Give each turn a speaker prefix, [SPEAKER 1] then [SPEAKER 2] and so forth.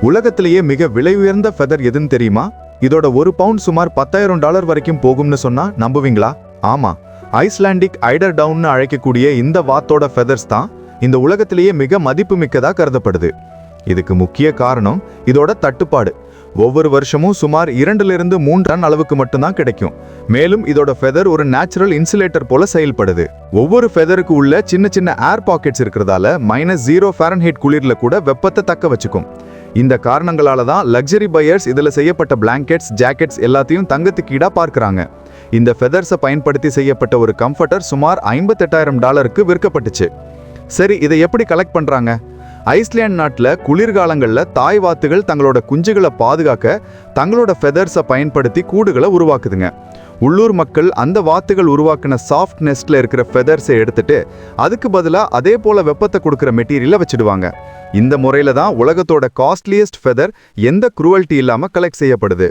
[SPEAKER 1] உலகத்திலேயே மிக விலை உயர்ந்த ஃபெதர் எதுன்னு தெரியுமா? இதோட ஒரு பவுண்ட் சுமார் $10,000 வரைக்கும் போகும்னு சொன்னா நம்புவீங்களா? ஆமா, ஐஸ்லாண்டிக் ஐடர் டவுன்னு அழைக்கக்கூடிய இந்த வாத்தோட ஃபெதர்ஸ் தான் இந்த உலகத்திலேயே மிக மதிப்புமிக்கதா கருதப்படுது. இதுக்கு முக்கிய காரணம் இதோட தட்டுப்பாடு. ஒவ்வொரு வருஷமும் சுமார் 2 to 3 டன் அளவுக்கு மட்டும்தான் கிடைக்கும். மேலும் இதோட ஃபெதர் ஒரு நேச்சுரல் இன்சுலேட்டர் போல செயல்படுது. ஒவ்வொரு ஃபெதருக்கு உள்ள சின்ன சின்ன ஏர் பாக்கெட்ஸ் இருக்கிறதால -0 குளிர்ல கூட வெப்பத்தை தக்க வச்சுக்கும். இந்த காரணங்களால தான் லக்ஸரி பையர்ஸ் இதில் செய்யப்பட்ட பிளாங்கெட்ஸ், ஜாக்கெட்ஸ் எல்லாத்தையும் தங்கத்துக்கு ஈடா பார்க்கறாங்க. இந்த ஃபெதர்ஸை பயன்படுத்தி செய்யப்பட்ட ஒரு கம்ஃபர்டர் சுமார் $58,000 விற்கப்பட்டுச்சு. சரி, இதை எப்படி கலெக்ட் பண்றாங்க? ஐஸ்லாண்ட் நாட்டில் குளிர்காலங்களில் தாய் வாத்துகள் தங்களோட குஞ்சுகளை பாதுகாக்க தங்களோட ஃபெதர்ஸை பயன்படுத்தி கூடுகளை உருவாக்குதுங்க. உள்ளூர் மக்கள் அந்த வாத்துகள் உருவாக்கின சாஃப்ட் நெஸ்ட்ல இருக்கிற ஃபெதர்ஸை எடுத்துட்டு அதுக்கு பதிலாக அதே போல வெப்பத்தை கொடுக்குற மெட்டீரியலை வச்சிடுவாங்க. இந்த முறையில தான் உலகத்தோட காஸ்ட்லியஸ்ட் ஃபெதர் எந்த குரூவல்ட்டி இல்லாமல் கலெக்ட் செய்யப்படுது.